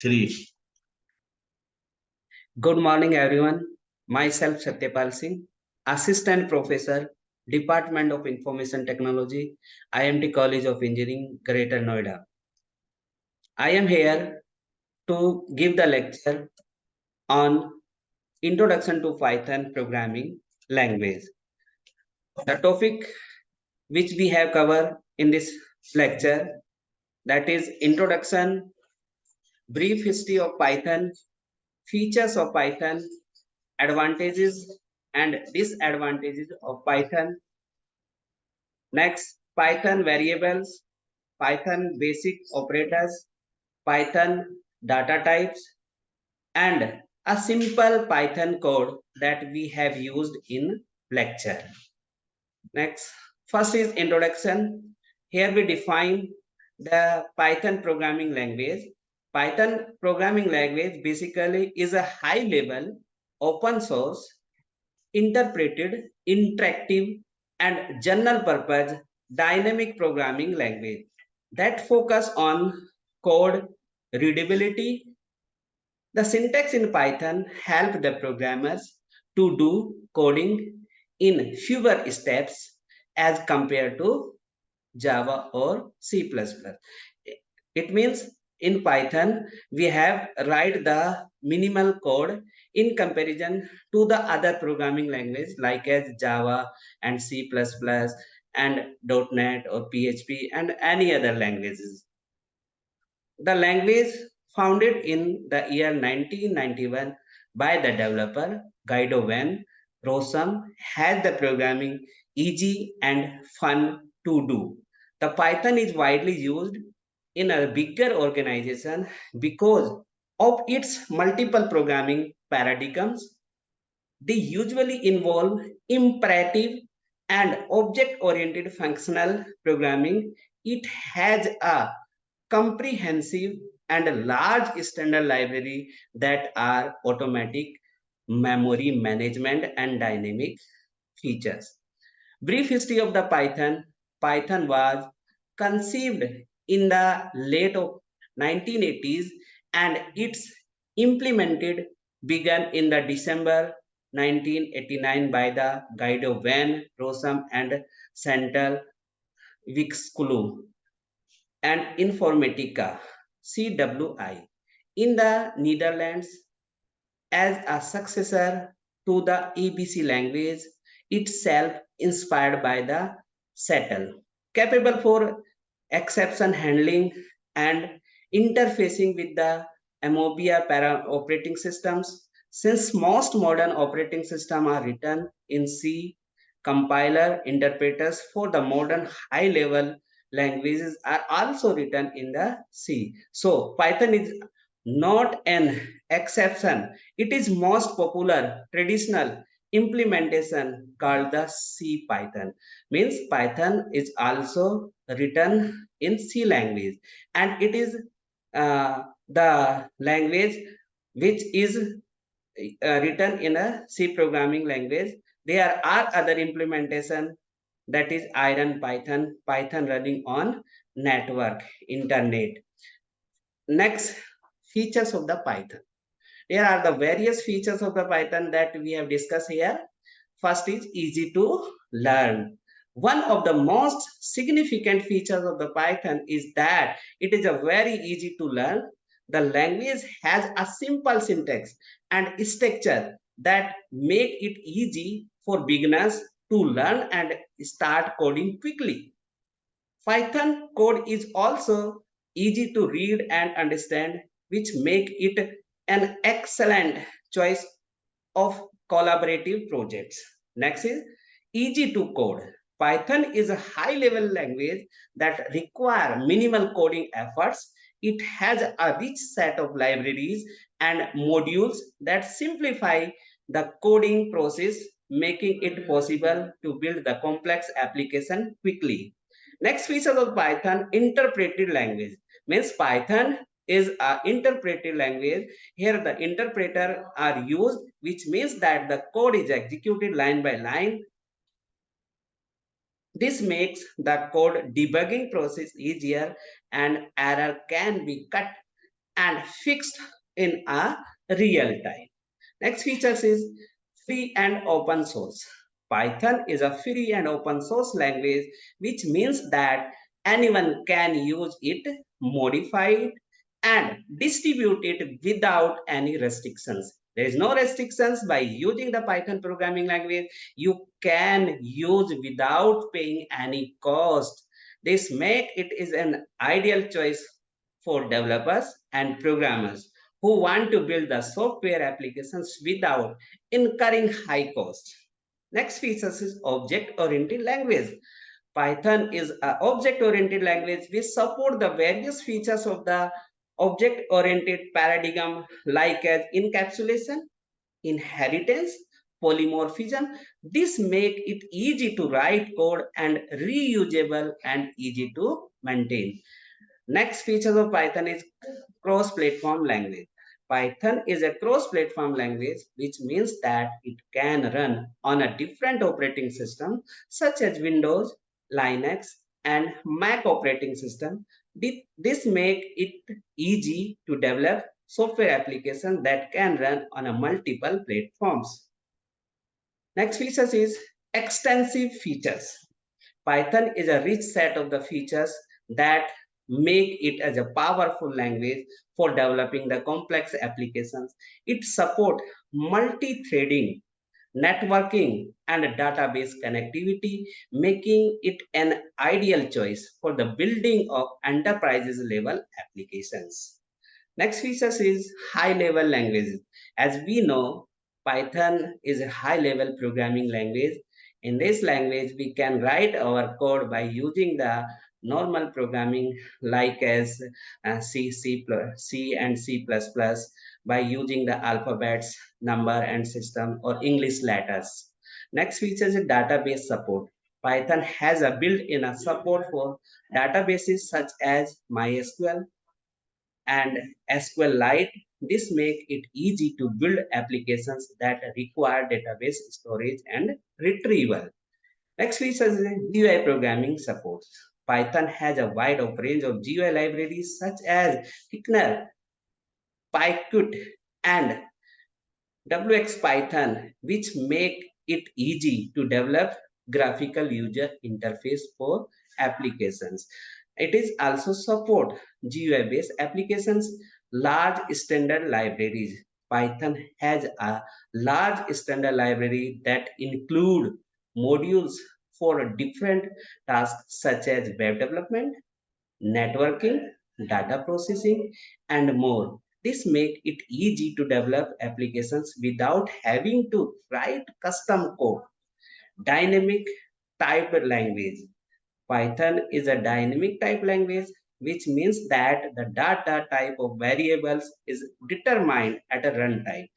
3. Good morning, everyone. Myself, Satya Singh, Assistant Professor, Department of Information Technology, IIMT College of Engineering, Greater Noida. I am here to give the lecture on Introduction to Python Programming Language. The topic which we have covered in this lecture, that is Introduction, brief history of Python, features of Python, advantages and disadvantages of Python. Next, Python variables, Python basic operators, Python data types, and a simple Python code that we have used in lecture. Next, first is introduction. Here we define the Python programming language. Python programming language basically is a high level, open source, interpreted, interactive, and general purpose dynamic programming language that focus on code readability. The syntax in Python help the programmers to do coding in fewer steps as compared to Java or C++. It means in Python, we have write the minimal code in comparison to the other programming language like as Java and C++ and .NET or PHP and any other languages. The language founded in the year 1991 by the developer Guido van Rossum has the programming easy and fun to do. The Python is widely used in a bigger organization because of its multiple programming paradigms. They usually involve imperative and object-oriented functional programming. It has a comprehensive and large standard library that are automatic memory management and dynamic features. Brief history of the Python. Python was conceived in the late of 1980s and its implemented began in the December 1989 by the Guido van Rossum and Central Wixkulu and Informatica CWI in the Netherlands as a successor to the ABC language itself inspired by the Settle, capable for exception handling and interfacing with the Amobia operating systems. Since most modern operating systems are written in C, compiler interpreters for the modern high-level languages are also written in the C. So Python is not an exception. It is most popular traditional implementation called the C Python. Means Python is also written in C language and it is the language which is written in a C programming language. There are other implementation, that is Iron Python, Python running on network, internet. Next, features of the Python. Here are the various features of the Python that we have discussed here. First is easy to learn. One of the most significant features of the Python is that it is a very easy to learn. The language has a simple syntax and structure that make it easy for beginners to learn and start coding quickly. Python code is also easy to read and understand, which make it an excellent choice of collaborative projects. Next is easy to code. Python is a high-level language that require minimal coding efforts. It has a rich set of libraries and modules that simplify the coding process, making it possible to build the complex application quickly. Next feature of Python, interpreted language. Means Python is an interpreted language. Here the interpreter are used, which means that the code is executed line by line. This makes the code debugging process easier and error can be cut and fixed in a real time. Next features is free and open source. Python is a free and open source language, which means that anyone can use it, modify it, and distribute it without any restrictions. There is no restrictions by using the Python programming language. You can use without paying any cost. This make it is an ideal choice for developers and programmers who want to build the software applications without incurring high costs. Next feature is object-oriented language. Python is an object-oriented language which support the various features of the object-oriented paradigm like as encapsulation, inheritance, polymorphism. This make it easy to write code and reusable and easy to maintain. Next feature of Python is cross-platform language. Python is a cross-platform language, which means that it can run on a different operating system such as Windows, Linux, and Mac operating system. This make it easy to develop software applications that can run on a multiple platforms. Next features is extensive features. Python is a rich set of the features that make it as a powerful language for developing the complex applications. It supports multi-threading, networking, and database connectivity, making it an ideal choice for the building of enterprises level applications. Next features is high level languages. As we know, Python is a high level programming language. In this language, we can write our code by using the normal programming like as C and C++, by using the alphabets, number and system or English letters. Next feature is database support. Python has a built-in support for databases such as MySQL, and SQLite. This make it easy to build applications that require database storage and retrieval. Next feature is GUI programming supports. Python has a wide range of GUI libraries such as Thickener, PyQt, and WXPython, which make it easy to develop graphical user interface for applications. It is also support GUI-based applications, large standard libraries. Python has a large standard library that include modules for different tasks such as web development, networking, data processing, and more. This makes it easy to develop applications without having to write custom code. Dynamic type language. Python is a dynamic type language, which means that the data type of variables is determined at a runtime,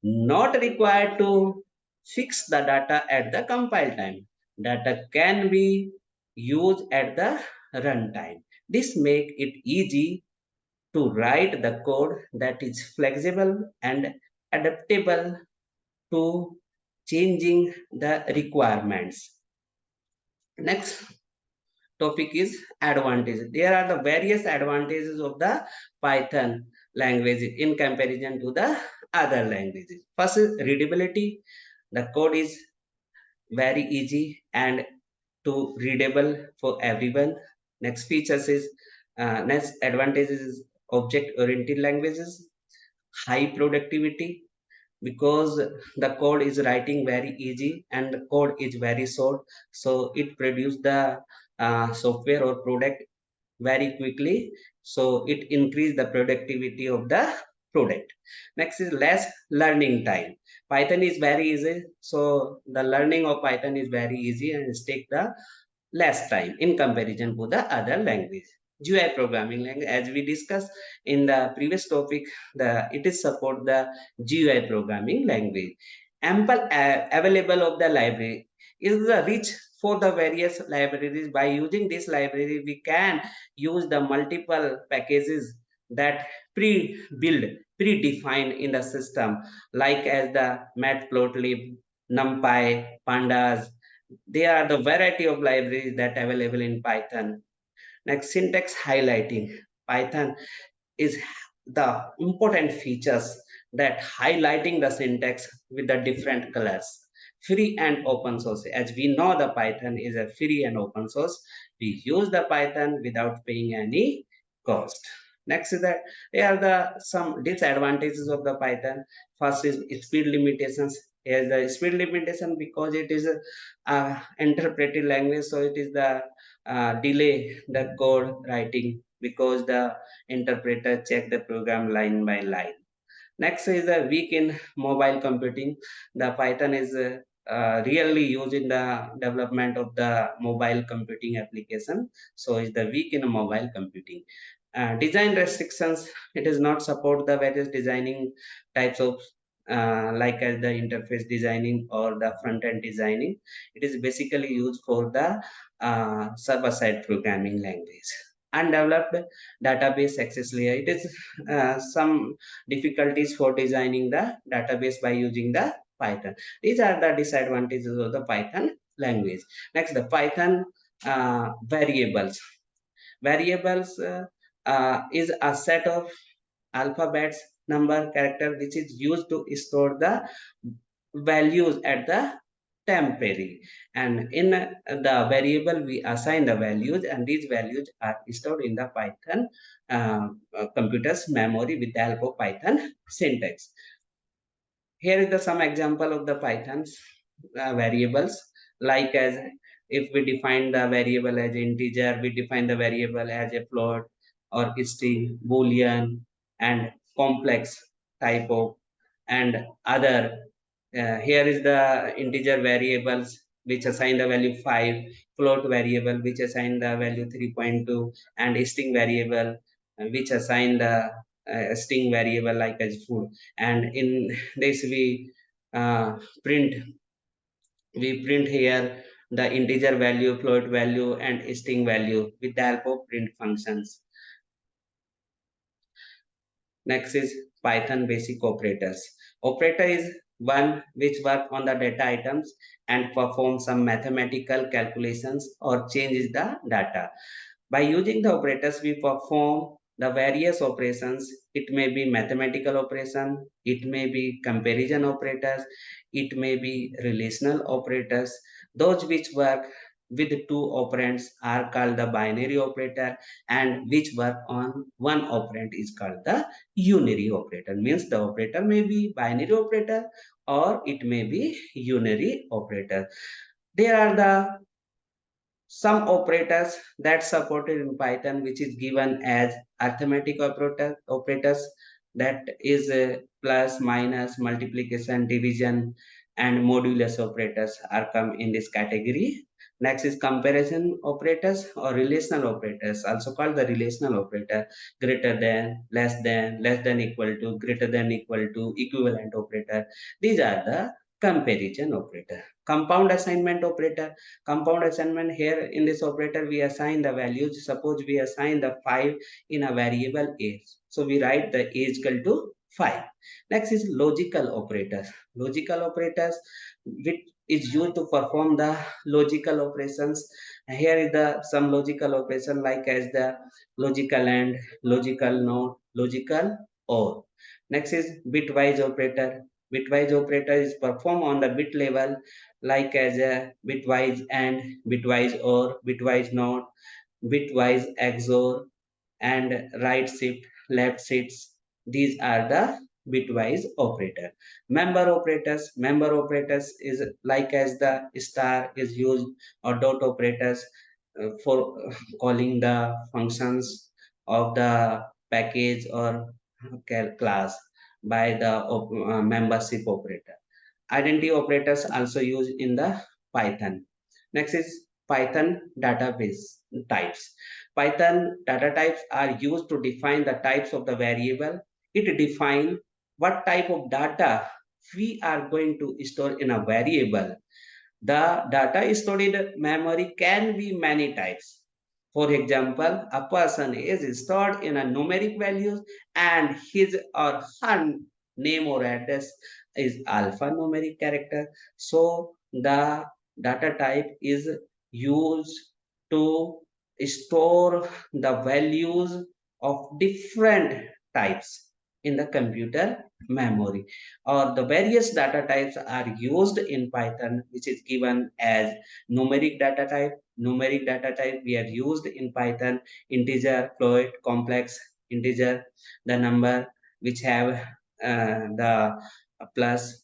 not required to fix the data at the compile time. Data can be used at the runtime. This makes it easy to write the code that is flexible and adaptable to changing the requirements. Next topic is advantages. There are the various advantages of the Python language in comparison to the other languages. First is readability. The code is very easy and to readable for everyone. Next features is next advantages is object oriented languages, high productivity because the code is writing very easy and the code is very short, so it produce the software or product very quickly, so it increase the productivity of the product. Next is less learning time. Python is very easy, so the learning of Python is very easy and it take the less time in comparison to the other language. GUI programming language, as we discussed in the previous topic, it is support the GUI programming language. Ample available of the library is the rich for the various libraries. By using this library, we can use the multiple packages that pre-built, predefined in the system, like as the matplotlib, numpy, pandas. There are the variety of libraries that are available in Python. Next, syntax highlighting. Python is the important features that highlighting the syntax with the different colors. Free and open source. As we know, the Python is a free and open source. We use the Python without paying any cost. Next is that here are the some disadvantages of the Python. First is speed limitations. Here is the speed limitation because it is a interpreted language, so it is the delay the code writing because the interpreter check the program line by line. Next is the weak in mobile computing. The Python is really used in the development of the mobile computing application. So it's the weak in mobile computing. Design restrictions, it does not support the various designing types of like as the interface designing or the front end designing. It is basically used for the server side programming language. Undeveloped database access layer, it is some difficulties for designing the database by using the Python. These are the disadvantages of the Python language. Next, the Python variables. Variables is a set of alphabets, number, character, which is used to store the values at the temporary, and in the variable we assign the values, and these values are stored in the Python computer's memory with the help of Python syntax. Here is the some example of the Python's variables, like as if we define the variable as integer, we define the variable as a float or string, boolean, and complex type of, and other. Here is the integer variables which assign the value 5, float variable which assign the value 3.2, and string variable which assign the string variable like as food. And in this uh, print we print here the integer value, float value, and string value with the help of print functions. Next is Python basic operators. Operator is one which work on the data items and perform some mathematical calculations or changes the data. By using the operators, we perform the various operations. It may be mathematical operation, it may be comparison operators, it may be relational operators. Those which work with two operands are called the binary operator, and which work on one operand is called the unary operator. Means the operator may be binary operator or it may be unary operator. There are the some operators that supported in Python, which is given as arithmetic operators, that is plus, minus, multiplication, division, and modulus operators are come in this category. Next is comparison operators or relational operators, also called the relational operator, greater than, less than equal to, greater than equal to, equivalent operator. These are the comparison operator. Compound assignment operator. Compound assignment, here in this operator we assign the values. Suppose we assign the 5 in a variable age, so we write the age equal to 5. Next is logical operators. Logical operators which is used to perform the logical operations. Here is the some logical operation like as the logical and, logical not, logical or. Next is bitwise operator. Bitwise operator is performed on the bit level like as a bitwise and, bitwise or, bitwise not, bitwise XOR, and right shift, left shifts. These are the bitwise operator. Member operators is like as the star is used, or dot operators for calling the functions of the package or class by the membership operator. Identity operators also used in the Python. Next is Python database types. Python data types are used to define the types of the variable. It defines what type of data we are going to store in a variable. The data stored in memory can be many types. For example, a person is stored in a numeric values, and his or her name or address is alphanumeric character. So the data type is used to store the values of different types in the computer memory, or the various data types are used in Python, which is given as numeric data type. Numeric data type we have used in Python: integer, float, complex, integer, the number which have the plus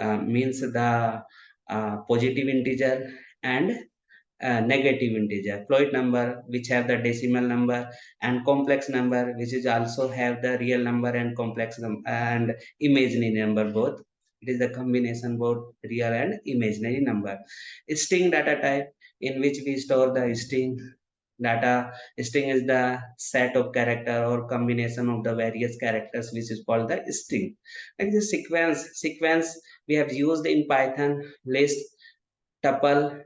means the positive integer, and negative integer, float number which have the decimal number, and complex number which is also have the real number and complex and imaginary number both. It is the combination both real and imaginary number. String data type, in which we store the string data. String is the set of character or combination of the various characters, which is called the string. Like the sequence we have used in Python: list, tuple,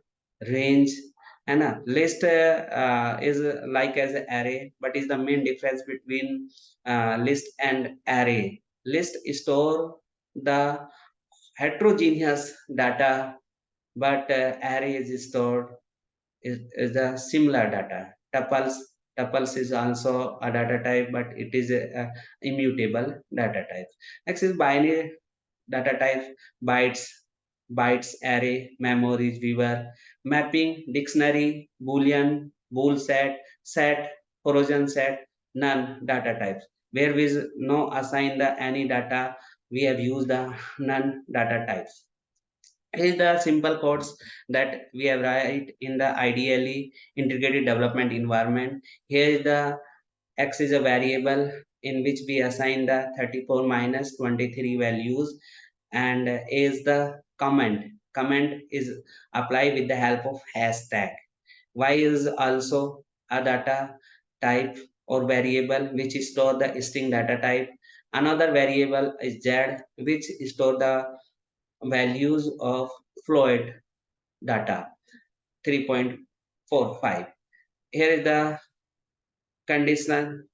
range. And a list is like as an array, but is the main difference between list and array. List store the heterogeneous data, but array is stored is the similar data. Tuples is also a data type, but it is a immutable data type. Next is binary data types: bytes, array, memories, viewer, mapping, dictionary, boolean, bool set, Trojan set, none data types. Where we no assign the any data, we have used the none data types. Here is the simple codes that we have write in the ideally integrated development environment. Here is the x is a variable in which we assign the 34 minus 23 values, and a is the comment. Comment is applied with the help of hashtag. Y is also a data type or variable which store the string data type. Another variable is z, which store the values of float data 3.45. Here is the condition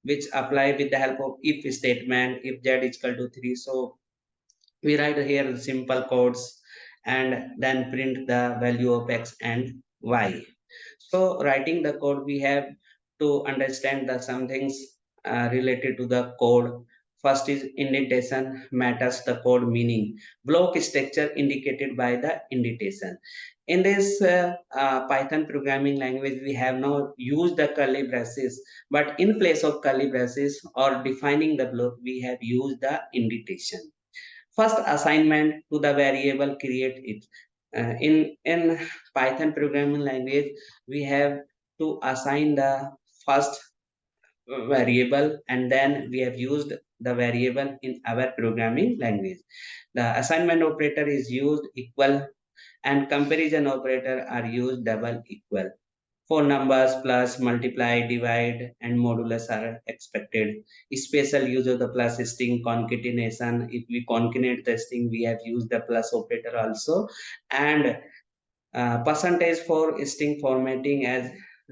which apply with the help of if statement: if z is equal to 3. So we write here the simple codes and then print the value of x and y. So writing the code, we have to understand the some things related to the code. First is indentation matters the code meaning. Block structure indicated by the indentation. In this Python programming language, we have now used the curly braces, but in place of curly braces or defining the block, we have used the indentation. First assignment to the variable, create it. In Python programming language, we have to assign the first variable, and then we have used the variable in our programming language. The assignment operator is used equal, and comparison operator are used double equal. For numbers, plus, multiply, divide, and modulus are expected. Special use of the plus string concatenation. If we concatenate the string, we have used the plus operator also. And percentage for string formatting, as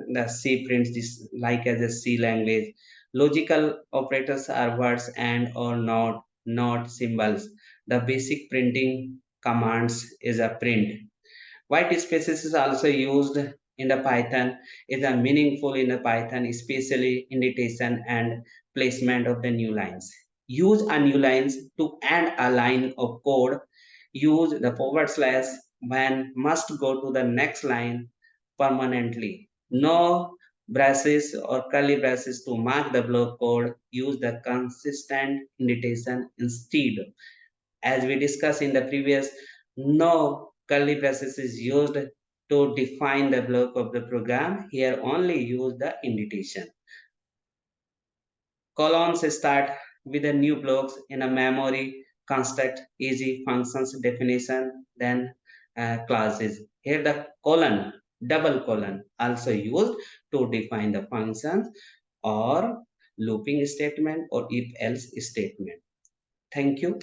the C prints this like as a C language. Logical operators are words and or not symbols. The basic printing commands is a print. White spaces is also used in the Python. Is a meaningful in the Python, especially indentation and placement of the new lines. Use a new lines to end a line of code. Use the forward slash when must go to the next line permanently. No braces or curly braces to mark the block code. Use the consistent indentation instead. As we discussed in the previous, no curly braces is used to define the block of the program. Here only use the indentation. Columns start with the new blocks in a memory construct, easy functions definition, then classes. Here the colon, double colon also used to define the functions or looping statement or if else statement. Thank you.